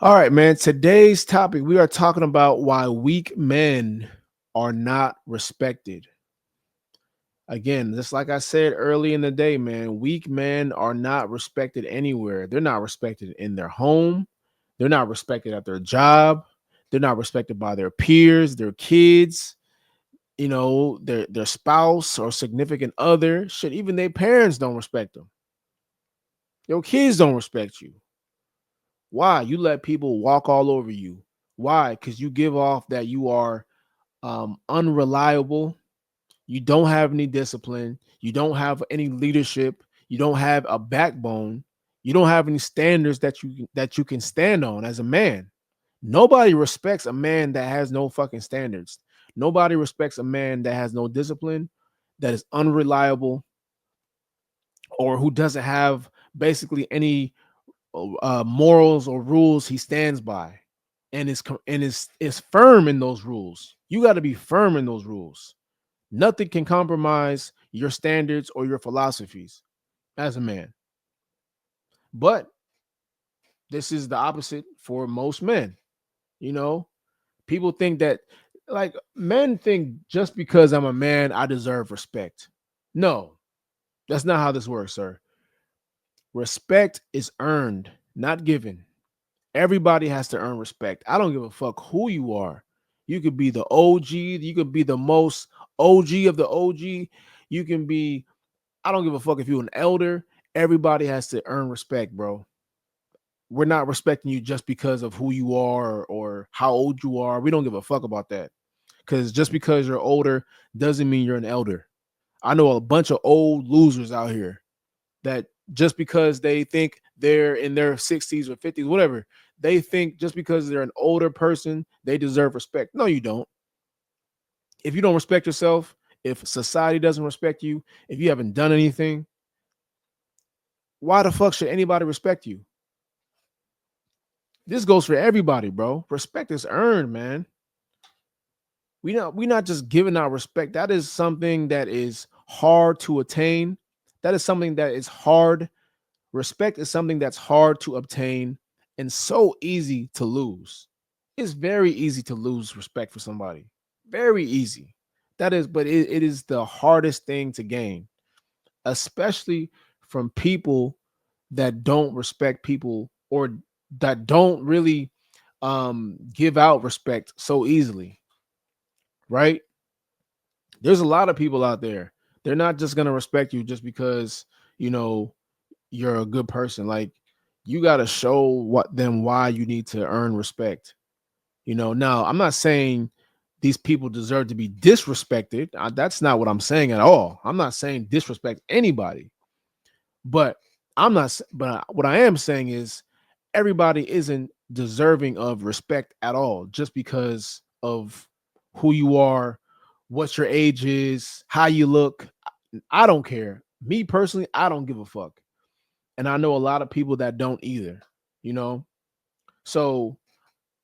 All right, man. Today's topic, we are talking about why weak men are not respected. Again, just like I said early in the day, man, weak men are not respected anywhere. They're not respected in their home. They're not respected at their job. They're not respected by their peers, their kids, their spouse or significant other. Shit, even their parents don't respect them. Your kids don't respect you. Why? You let people walk all over you. Why? Because you give off that you are unreliable. You don't have any discipline. You don't have any leadership. You don't have a backbone. You don't have any standards that you can stand on as a man. Nobody respects a man that has no fucking standards. Nobody respects a man that has no discipline, that is unreliable, or who doesn't have basically any morals or rules he stands by, and is firm in those rules. You got to be firm in those rules. Nothing can compromise your standards or your philosophies as a man. But this is the opposite for most men. You know, people think that, like, men think just because I'm a man, I deserve respect. No, that's not how this works, sir. Respect is earned, not given. Everybody has to earn respect. I don't give a fuck who you are. You could be the OG, you could be the most OG of the OG. You can be, I don't give a fuck if you're an elder. Everybody has to earn respect, bro. We're not respecting you just because of who you are or how old you are. We don't give a fuck about that. Because just because you're older doesn't mean you're an elder. I know a bunch of old losers out here that just because they think they're in their 60s or 50s, whatever, they think just because they're an older person, they deserve respect. No, you don't. If you don't respect yourself, if society doesn't respect you, if you haven't done anything, why the fuck should anybody respect you? This goes for everybody, bro. Respect is earned, man. We not just giving out respect. That is something that is hard to attain. That is something that is hard. Respect is something that's hard to obtain and so easy to lose. It's very easy to lose respect for somebody. Very easy. That is, but it is the hardest thing to gain, especially from people that don't respect people or that don't really give out respect so easily, right? There's a lot of people out there. They're not just gonna respect you just because you know you're a good person. Like, you got to show what them why you need to earn respect. Now I'm not saying these people deserve to be disrespected. That's not what I'm saying at all. I'm not saying disrespect anybody, but but what I am saying is everybody isn't deserving of respect at all just because of who you are, what your age is, how you look. I don't care. Me personally, I don't give a fuck. And I know a lot of people that don't either, you know? So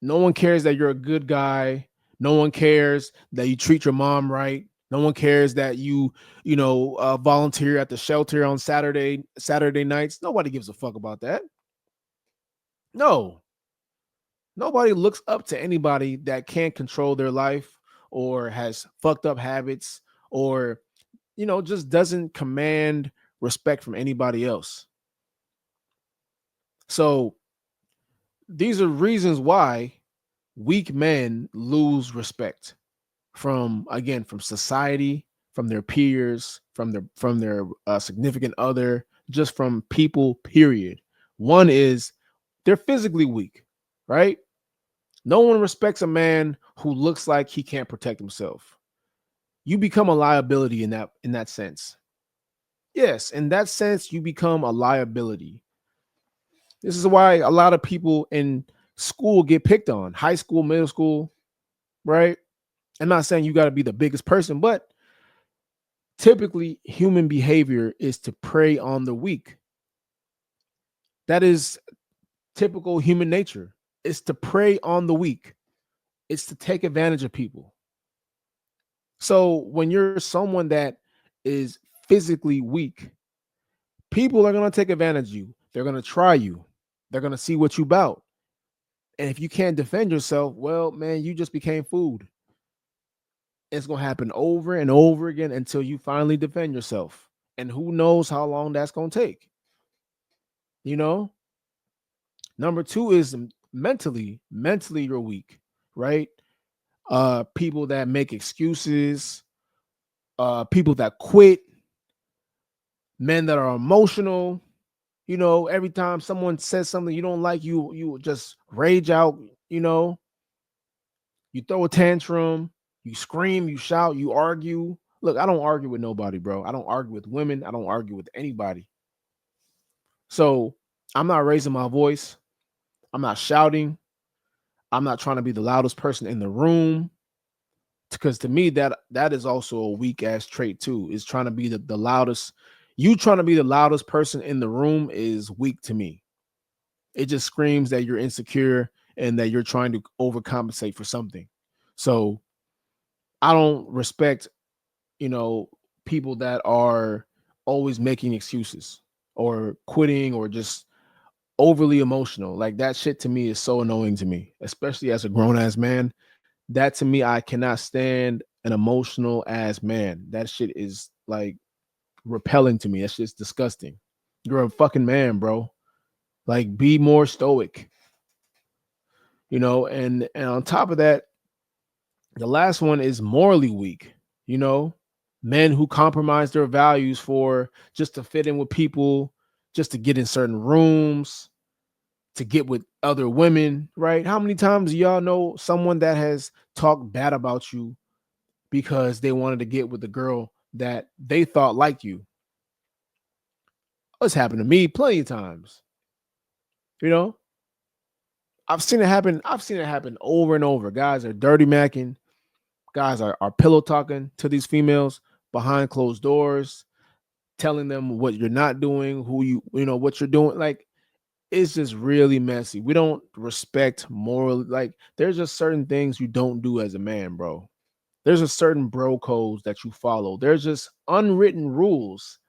no one cares that you're a good guy. No one cares that you treat your mom right. No one cares that you volunteer at the shelter on Saturday nights. Nobody gives a fuck about that. No, nobody looks up to anybody that can't control their life or has fucked up habits or just doesn't command respect from anybody else. So these are reasons why weak men lose respect from society, from their peers, from their significant other, just from people, period. One is they're physically weak, right? No one respects a man who looks like he can't protect himself. You become a liability in that sense. Yes, in that sense you become a liability. This is why a lot of people in school get picked on, high school, middle school, right? I'm not saying you got to be the biggest person, but typically human behavior is to prey on the weak. That is typical human nature. It's to prey on the weak. It's to take advantage of people. So when you're someone that is physically weak, people are going to take advantage of you. They're going to try you. They're going to see what you about. And if you can't defend yourself, well, man, you just became food. It's going to happen over and over again until you finally defend yourself. And who knows how long that's going to take, you know? Number two is mentally you're weak, right? People that make excuses, people that quit, men that are emotional. Every time someone says something you don't like, you just rage out. You know, you throw a tantrum, you scream, you shout, you argue. Look, I don't argue with nobody, bro. I don't argue with women. I don't argue with anybody. So I'm not raising my voice. I'm not shouting. I'm not trying to be the loudest person in the room. Because to me, that is also a weak ass trait too. Is trying to be the loudest. You trying to be the loudest person in the room is weak to me. It just screams that you're insecure and that you're trying to overcompensate for something. So I don't respect, you know, people that are always making excuses or quitting or just overly emotional. Like that shit to me is so annoying to me, especially as a grown ass man. That to me, I cannot stand an emotional ass man. That shit is like repelling to me. That's just disgusting. You're a fucking man, bro. Like be more stoic, and on top of that, the last one is morally weak, you know, men who compromise their values for just to fit in with people, just to get in certain rooms, to get with other women, right? How many times do y'all know someone that has talked bad about you because they wanted to get with the girl that they thought liked you? It's happened to me plenty of times. You know, I've seen it happen. I've seen it happen over and over. Guys are dirty macking. Guys are pillow talking to these females behind closed doors, telling them what you're not doing, what you're doing. Like it's just really messy. We don't respect moral. Like there's just certain things you don't do as a man, bro. There's a certain bro codes that you follow. There's just unwritten rules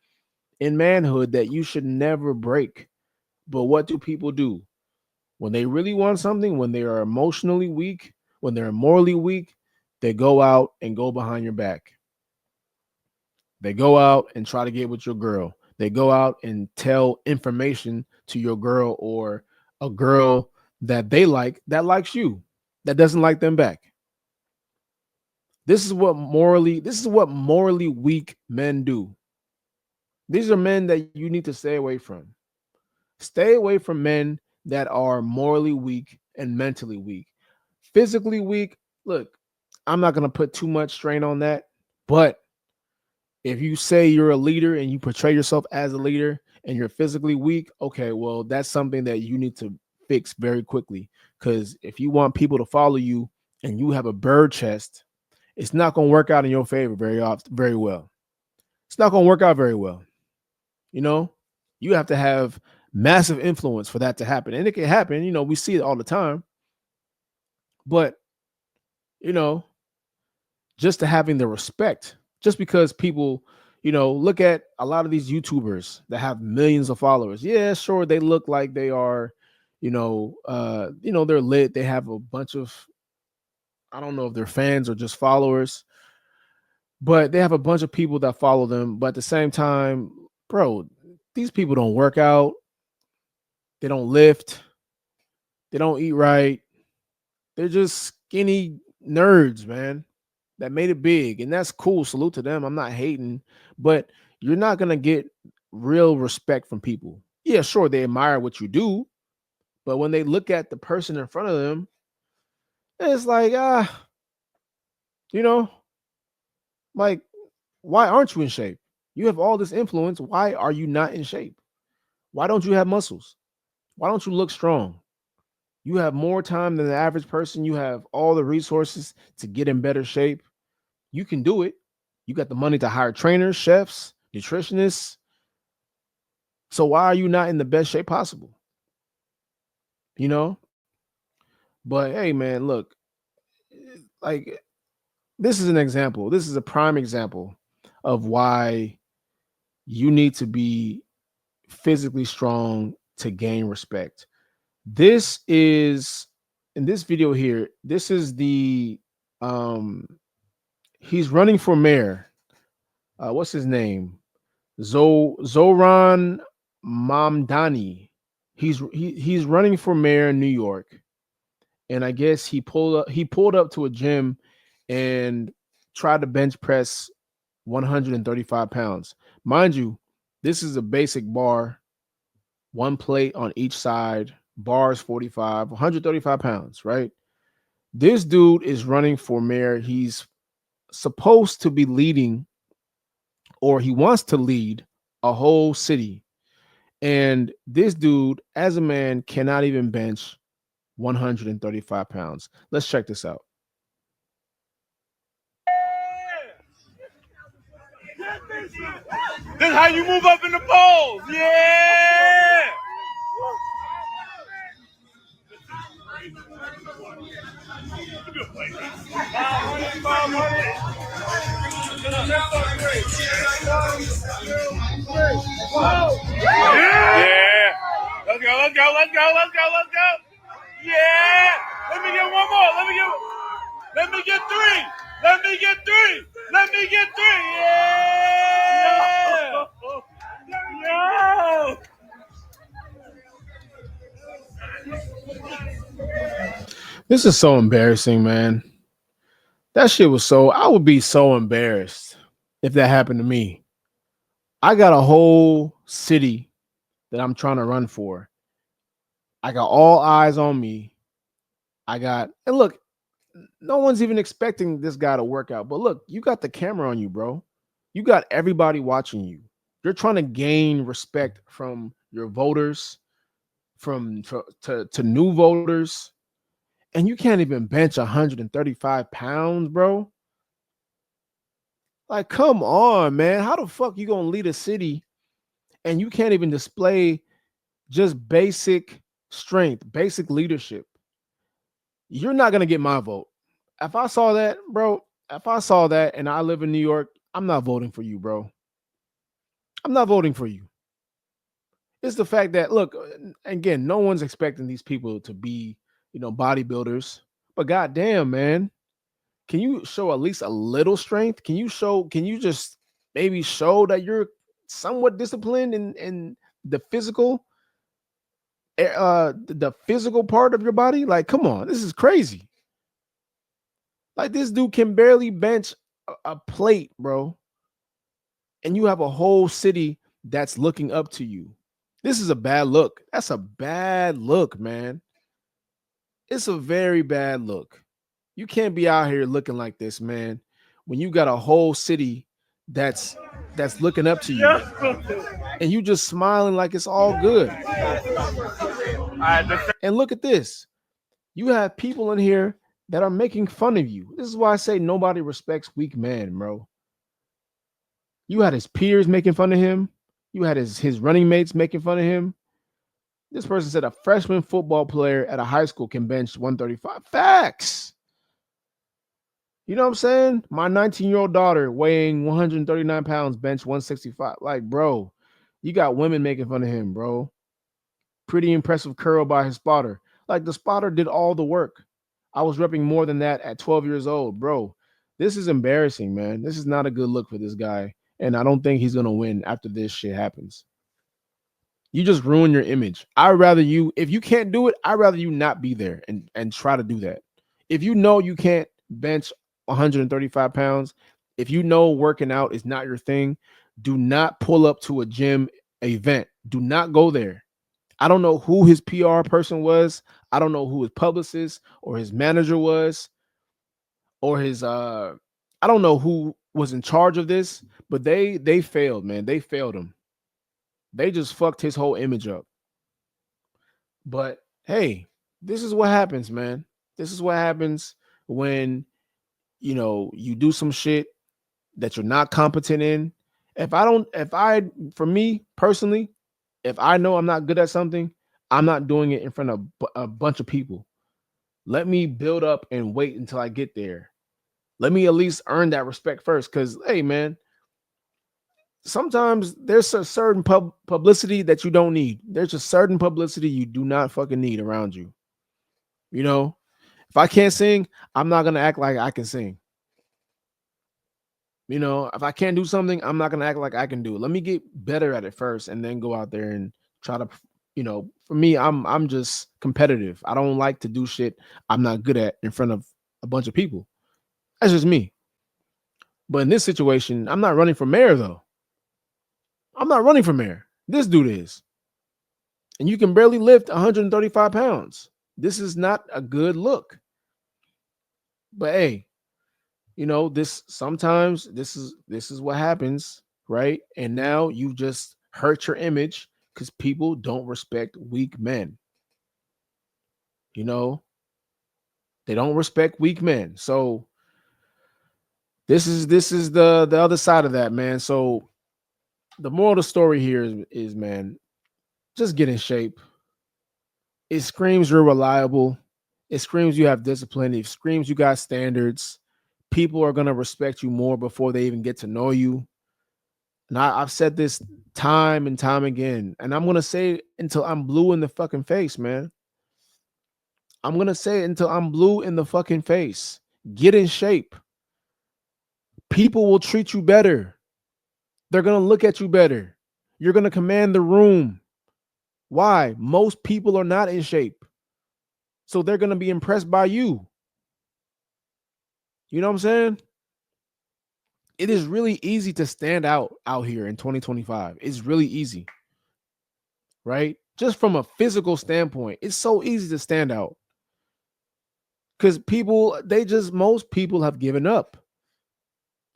in manhood that you should never break. But what do people do? When they really want something, when they are emotionally weak, when they're morally weak, they go out and go behind your back. They go out and try to get with your girl. They go out and tell information to your girl or a girl that they like that likes you, that doesn't like them back. This is what morally weak men do. These are men that you need to stay away from. Stay away from men that are morally weak and mentally weak. Physically weak, look, I'm not going to put too much strain on that, but if you say you're a leader and you portray yourself as a leader and you're physically weak, okay, well, that's something that you need to fix very quickly. Because if you want people to follow you and you have a bird chest, it's not going to work out in your favor very well. It's not going to work out very well. You know, you have to have massive influence for that to happen. And it can happen, we see it all the time. But, you know, just to having the respect, just because people, look at a lot of these YouTubers that have millions of followers. Yeah, sure, they look like they are, they're lit. They have a bunch of, I don't know if they're fans or just followers, but they have a bunch of people that follow them. But at the same time, bro, these people don't work out, they don't lift, they don't eat right. They're just skinny nerds, man, that made it big. And that's cool. Salute to them. I'm not hating, but you're not going to get real respect from people. Yeah, sure, they admire what you do, but when they look at the person in front of them, it's like, you know, like, why aren't you in shape? You have all this influence. Why are you not in shape? Why don't you have muscles? Why don't you look strong? You have more time than the average person. You have all the resources to get in better shape. You can do it. You got the money to hire trainers, chefs, nutritionists. So why are you not in the best shape possible? You know? But hey, man, look, like this is an example. This is a prime example of why you need to be physically strong to gain respect. This is in this video here, this is the um he's running for mayor. What's his name? Zoran Mamdani. He's running for mayor in New York, and I guess he pulled up to a gym and tried to bench press 135 pounds. Mind you, this is a basic bar, one plate on each side, bars 45, 135 pounds, right? This dude is running for mayor. He's supposed to be leading, or he wants to lead, a whole city. And this dude, as a man, cannot even bench 135 pounds. Let's check this out. This is how you move up in the polls. Yeah. Yeah. Let's go. Let's go. Let's go. Let's go. Let's go. Yeah. Let me get one more. Let me get three. Let me get three. Let me get three. Yeah. Yo. This is so embarrassing, man. That shit was so, I would be so embarrassed if that happened to me. I got a whole city that I'm trying to run for. I got all eyes on me. And look, no one's even expecting this guy to work out. But look, you got the camera on you, bro. You got everybody watching you. You're trying to gain respect from your voters, to new voters, and you can't even bench 135 pounds, bro. Like, come on, man. How the fuck you gonna lead a city and you can't even display just basic strength, basic leadership? You're not gonna get my vote. If I saw that, bro, if I saw that and I live in New York, I'm not voting for you, bro. I'm not voting for you. It's the fact that, look, again, no one's expecting these people to be, bodybuilders. But goddamn, man, can you show at least a little strength? Can you just maybe show that you're somewhat disciplined in the physical, the physical part of your body? Like, come on, this is crazy. Like, this dude can barely bench a plate, bro. And you have a whole city that's looking up to you. This is a bad look. That's a bad look, man. It's a very bad look. You can't be out here looking like this, man, when you got a whole city that's looking up to you and you just smiling like it's all good. And look at this. You have people in here that are making fun of you. This is why I say nobody respects weak men, bro. You had his peers making fun of him. You had his running mates making fun of him. This person said a freshman football player at a high school can bench 135. Facts. You know what I'm saying? My 19-year-old daughter weighing 139 pounds, bench 165. Like, bro, you got women making fun of him, bro. Pretty impressive curl by his spotter. Like, the spotter did all the work. I was repping more than that at 12 years old, bro. This is embarrassing, man. This is not a good look for this guy. And I don't think he's going to win after this shit happens. You just ruin your image. If you can't do it, I'd rather you not be there and try to do that. If you know you can't bench 135 pounds, if you know working out is not your thing, do not pull up to a gym event. Do not go there. I don't know who his PR person was. I don't know who his publicist or his manager was, or his I don't know who was in charge of this, but they failed, man. They failed him. They just fucked his whole image up. But hey, this is what happens, man. This is what happens when you do some shit that you're not competent in. For me personally, if I know I'm not good at something, I'm not doing it in front of a bunch of people. Let me build up and wait until I get there. Let me at least earn that respect first. Because, hey, man, sometimes there's a certain publicity that you don't need. There's a certain publicity you do not fucking need around you. If I can't sing, I'm not gonna act like I can sing. You know, if I can't do something, I'm not gonna act like I can do it. Let me get better at it first, and then go out there and try to, for me, I'm just competitive. I don't like to do shit I'm not good at in front of a bunch of people. That's just me. But in this situation, I'm not running for mayor though. I'm not running for mayor. This dude is, and you can barely lift 135 pounds. This is not a good look. But hey, this sometimes this is what happens, right? And now you just hurt your image because people don't respect weak men. You know, they don't respect weak men. So this is the other side of that, man. So the moral of the story here is man, just get in shape. It screams you're reliable. It screams you have discipline. It screams you got standards. People are gonna respect you more before they even get to know you. And I've said this time and time again, and I'm gonna say it until I'm blue in the fucking face, man. I'm gonna say it until I'm blue in the fucking face. Get in shape. People will treat you better. They're gonna look at you better. You're gonna command the room. Why? Most people are not in shape. So they're gonna be impressed by you. You know what I'm saying? It is really easy to stand out here in 2025. It's really easy, right? Just from a physical standpoint, it's so easy to stand out because most people have given up.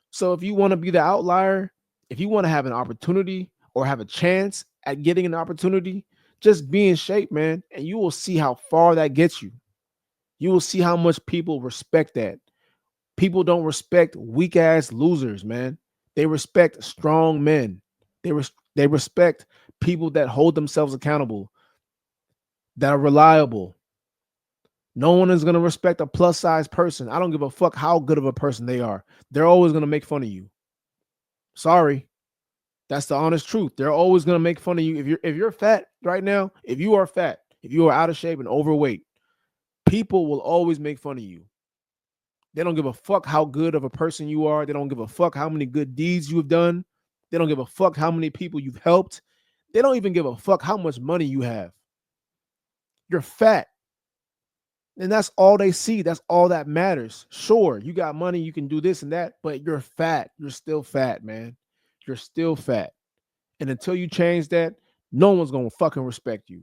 So if you want to be the outlier, if you want to have an opportunity or have a chance at getting an opportunity, just be in shape, man, and you will see how far that gets you. You will see how much people respect that. People don't respect weak ass losers, man. They respect strong men. They respect people that hold themselves accountable, that are reliable. No one is going to respect a plus size person. I don't give a fuck how good of a person they are. They're always going to make fun of you. Sorry. That's the honest truth. They're always going to make fun of you. If you're fat right now, if you are fat, if you are out of shape and overweight, people will always make fun of you. They don't give a fuck how good of a person you are. They don't give a fuck how many good deeds you've done. They don't give a fuck how many people you've helped. They don't even give a fuck how much money you have. You're fat. And that's all they see. That's all that matters. Sure, you got money, you can do this and that, but you're fat. You're still fat, man. You're still fat. And until you change that, no one's going to fucking respect you.